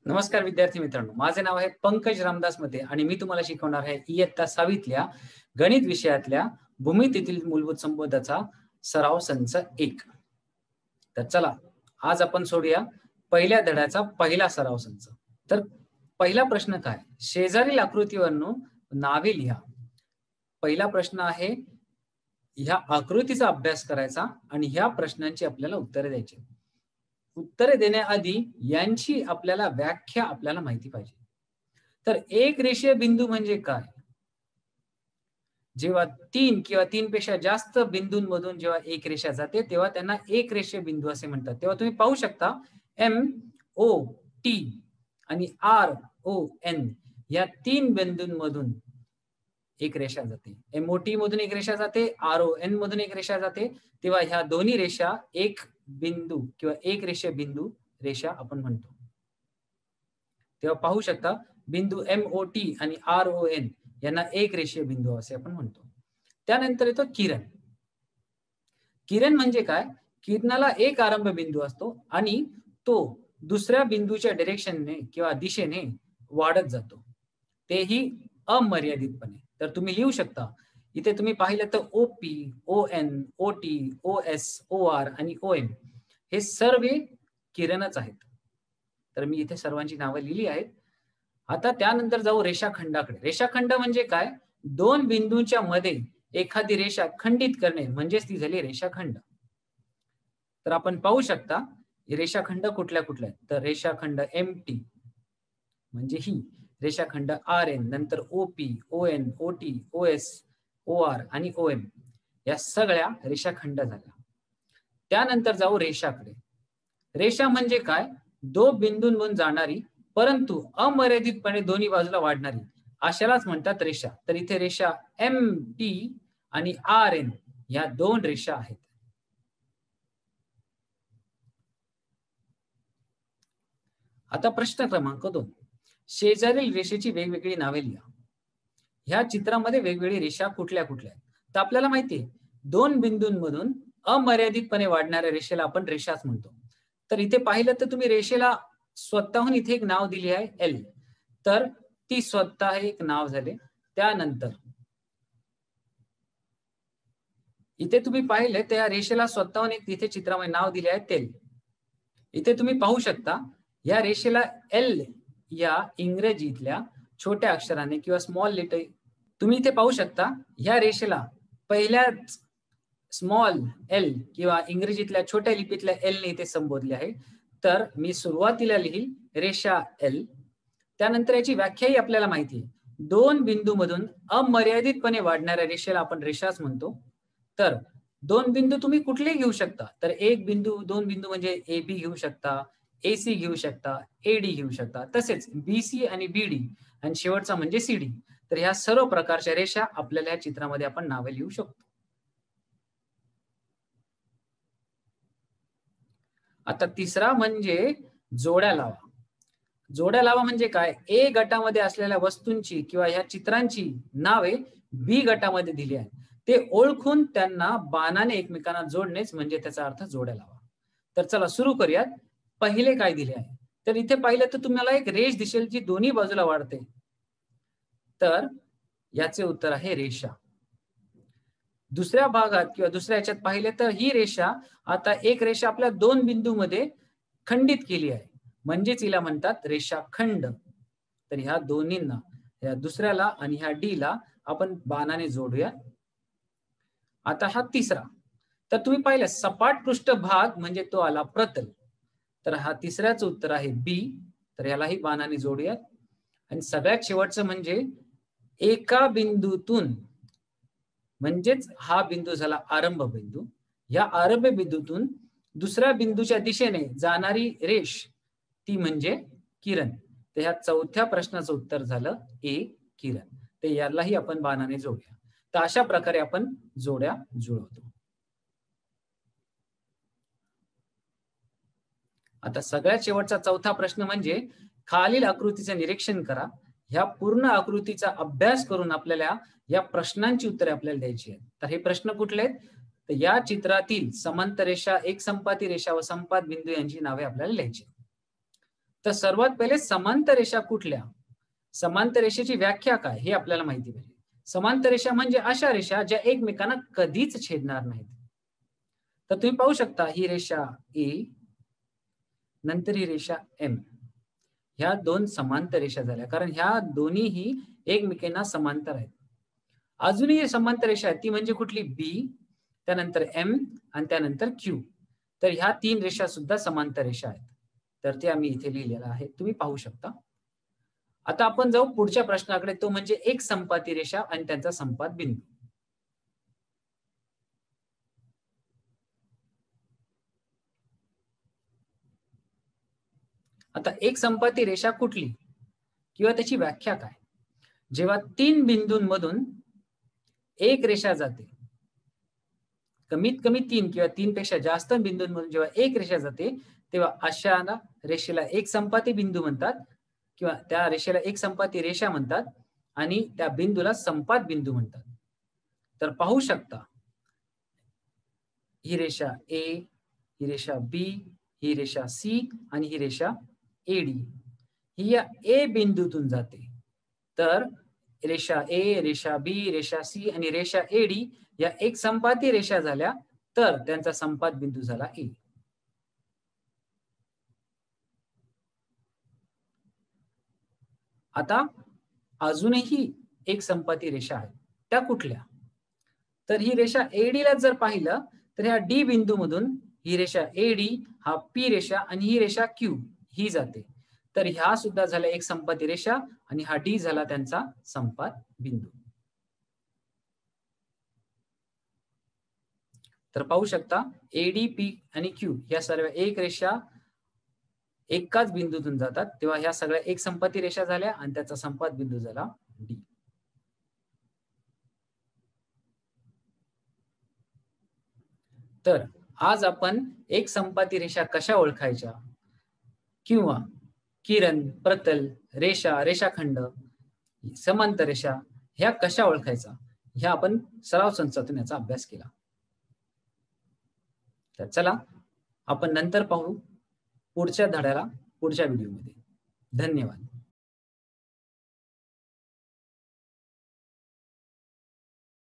नमस्कार विद्यार्थी मित्रांनो, माझे नाव आहे पंकज रामदास मते आणि मी तुम्हाला शिकवणार आहे इयत्ता 6वीतल्या गणित विषयातल्या भूमितीतील मूलभूत संबोधाचा सराव संच 1. तर चला आज आपण सोडूया पहिल्या धड्याचा पहिला सराव संच. तर पहिला प्रश्न काय, शेजारील आकृतीवरून नावे लिहा. पहिला प्रश्न आहे, ह्या आकृतीचा अभ्यास करायचा आणि ह्या प्रश्नांची आपल्याला उत्तरे द्यायची. उत्तरे देण्याआधी यांची आपल्याला व्याख्या आपल्याला माहिती पाहिजे. तर एक रेषीय बिंदू म्हणजे काय? जेव्हा 3 किंवा 3 पेक्षा जास्त बिंदूंमधून जेव्हा एक रेषा जाते तेव्हा त्यांना एक रेषीय बिंदू असे म्हणतात. तेव्हा तुम्ही पाहू शकता MOT आणि RON या 3 बिंदूंमधून एक रेषा जाते. MOT मधून एक रेषा जाते, RON मधून एक रेषा जाते. तेव्हा ह्या दोन्ही रेषा एक बिंदू किंवा एक रेषीय बिंदू रेषा आपण म्हणतो. तेव्हा पाहू शकता बिंदू MOT आणि RON यांना एक रेषीय बिंदू असे आपण म्हणतो. त्यानंतर येतो किरण. किरण म्हणजे काय? किरणाला एक आरंभ बिंदू असतो आणि तो दुसऱ्या बिंदूच्या डायरेक्शनने किंवा दिशेने वाढत जातो, तेही अमर्यादितपणे. तर तुम्ही लिहू शकता, इथे तुम्ही पाहिलं तर OP, ON, OT, OS, OR आणि OM हे सर्व किरणच आहेत. तर मी इथे सर्वांची नावं लिहिली आहेत. आता त्यानंतर जाऊ रेषाखंडाकडे. रेषाखंड म्हणजे काय? दोन बिंदूंच्या मध्ये एखादी रेषा खंडित करणे म्हणजेच ती झाली रेषाखंड. तर आपण पाहू शकता रेषाखंड कुठल्या कुठल्या आहेत. तर रेषाखंड MT म्हणजे ही, रेषाखंड RN, नंतर OP, ON, OT, OS, OR आणि OM या सगळ्या रेषाखंड झाल्या. त्यानंतर जाऊ रेषाकडे. रेषा म्हणजे काय? दोन बिंदूंवरून जाणारी परंतु अमर्यादितपणे दोन्ही बाजूला वाढणारी अशालाच म्हणतात रेषा. तर इथे रेषा MT आणि RN या दोन रेषा आहेत. आता प्रश्न क्रमांक 2, शेजारील रेषेची वेगवेगळी नावे लिहा. ह्या चित्रामध्ये वेगवेगळी रेषा कुठल्या कुठल्या आहेत? तर आपल्याला माहितीये दोन बिंदूंमधून अमर्यादितपणे वाढणाऱ्या रेषेला आपण रेषाच म्हणतो. तर इथे पाहिलं तर तुम्ही रेषेला स्वतःहून इथे एक नाव दिले आहे L, तर ती स्वतः एक नाव झाले. त्यानंतर इथे तुम्ही पाहिले त्या रेषेला स्वतःहून एक तिथे चित्रामध्ये नाव दिले आहे तेल. इथे तुम्ही पाहू शकता या रेषेला L या इंग्रजीतल्या छोट्या अक्षराने किंवा स्मॉल लेटर तुम्ही इथे पाहू शकता. या रेषेला पहिल्याच स्मॉल L किंवा इंग्रजीतल्या छोट्या लिपीतल्या L ने इथे संबोधले आहे. तर मी सुरुवातीला लिहील रेषा L. त्यानंतर याची व्याख्याही आपल्याला माहिती आहे. दोन बिंदूमधून अमर्यादितपणे वाढणाऱ्या रेषेला आपण रेषाच म्हणतो. तर दोन बिंदू तुम्ही कुठलेही घेऊ शकता. तर एक बिंदू, दोन बिंदू म्हणजे AB घेऊ शकता, AC घेऊ शकता, AD घेऊ शकता, तसेच BC आणि BD आणि शेवटचा म्हणजे CD. तर ह्या सर्व प्रकारच्या रेषा आपल्याला या चित्रामध्ये आपण नावे लिहू शकतो. आता तिसरा म्हणजे जोड्या लावा. जोड्या लावा म्हणजे काय? A गटामध्ये असलेल्या वस्तूंची किंवा ह्या चित्रांची नावे B गटामध्ये दिली आहेत. ते ओळखून त्यांना बाणाने एकमेकांना जोडणेच म्हणजे त्याचा अर्थ जोड्या लावा. तर चला सुरू करूयात. पहिले काय दिले आहे? तर इथे पाहिलं तर तुम्हाला एक रेष दिसेल जी दोन्ही बाजूला वाढते. तर याचे उत्तर आहे रेषा. दुसऱ्या भागात किंवा दुसऱ्या याच्यात पाहिले तर ही रेषा आता एक रेषा आपल्या दोन बिंदूमध्ये खंडित केली आहे म्हणजेच हिला म्हणतात रेषाखंड. तर ह्या दोन्हींना, ह्या दुसऱ्याला आणि ह्या D ला आपण बाणाने जोडूया. आता हा तिसरा. तर तुम्ही पाहिलं सपाट पृष्ठभाग म्हणजे तो आला प्रतल. तर हा तिसऱ्याचं उत्तर आहे B. तर यालाही बाणाने जोडूयात. आणि सगळ्यात शेवटचं म्हणजे एका बिंदूतून म्हणजेच हा बिंदू झाला आरंभ बिंदू. या आरंभ बिंदूतून दुसऱ्या बिंदूच्या दिशेने जाणारी रेष ती म्हणजे किरण. तर ह्या चौथ्या प्रश्नाचं उत्तर झालं A, किरण. तर यालाही आपण बाणाने जोडूया. तर अशा प्रकारे आपण जोड्या जुळवतो. आता सगळ्यात शेवटचा चौथा प्रश्न म्हणजे खालील आकृतीचे निरीक्षण करा. ह्या पूर्ण आकृतीचा अभ्यास करून आपल्याला या प्रश्नांची उत्तरे आपल्याला द्यायची आहेत. तर हे प्रश्न कुठले आहेत? तर या चित्रातील समांतर रेषा, एक संपाती रेषा व संपात बिंदू यांची नावे आपल्याला लिहायची. तर सर्वात पहिले समांतर रेषा कुठल्या, समांतर रेषेची व्याख्या काय हे आपल्याला माहिती पाहिजे. समांतर रेषा म्हणजे अशा रेषा ज्या एकमेकांना कधीच छेदणार नाहीत. तर तुम्ही पाहू शकता ही रेषा ए, नंतर ही रेषा एम, ह्या दोन समांतर रेषा झाल्या, कारण ह्या दोन्हीही एकमेकांना समांतर आहेत. अजूनही समांतर रेषा आहे ती म्हणजे कुठली, बी, त्यानंतर एम आणि त्यानंतर क्यू. तर ह्या तीन रेषा सुद्धा समांतर रेषा आहेत. तर ते आम्ही इथे लिहिलेलं आहे, तुम्ही पाहू शकता. आता आपण जाऊ पुढच्या प्रश्नाकडे, तो म्हणजे एक संपाती रेषा आणि त्यांचा संपात बिंदू. आता एक संपाती रेषा कुठली किंवा त्याची व्याख्या काय, जेव्हा तीन बिंदूंमधून एक रेषा जाते, कमीत कमी तीन किंवा तीन पेक्षा जास्त बिंदूंमधून जेव्हा एक रेषा जाते, तेव्हा अशा रेषेला एक संपाती बिंदू म्हणतात किंवा त्या रेषेला एक संपाती रेषा म्हणतात आणि त्या बिंदूला संपात बिंदू म्हणतात. तर पाहू शकता ही रेषा ए, ही रेषा बी, ही रेषा सी आणि ही रेषा एडी, ही या ए बिंदूतून जाते. तर रेषा ए, रेषा बी, रेषा सी आणि रेषा एडी या एक संपाती रेषा झाल्या, तर त्यांचा संपात बिंदू झाला ए. आता अजूनही एक संपाती रेषा आहे, त्या कुठल्या, तर ही रेषा एडी ला जर पाहिलं तर ह्या डी बिंदू मधून ही रेषा एडी, हा पी रेषा आणि ही रेषा क्यू ही जाते. तर ह्या सुद्धा झाल्या एक संपाती रेषा आणि हा डी झाला त्यांचा संपात बिंदू. तर पाहू शकता एडी, पी आणि क्यू या सर्व एक रेषा एकाच बिंदूतून जातात, तेव्हा ह्या सगळ्या एक संपाती रेषा झाल्या आणि त्याचा संपात बिंदू झाला डी. तर आज आपण एक संपाती रेषा कशा ओळखायच्या किंवा किरण, प्रतल, रेषा, रेषाखंड, समांतर रेषा ह्या कशा ओळखायचा, ह्या आपण सराव संचातून याचा अभ्यास केला. तर चला आपण नंतर पाहू पुढच्या धड्याला, पुढच्या व्हिडिओमध्ये. धन्यवाद.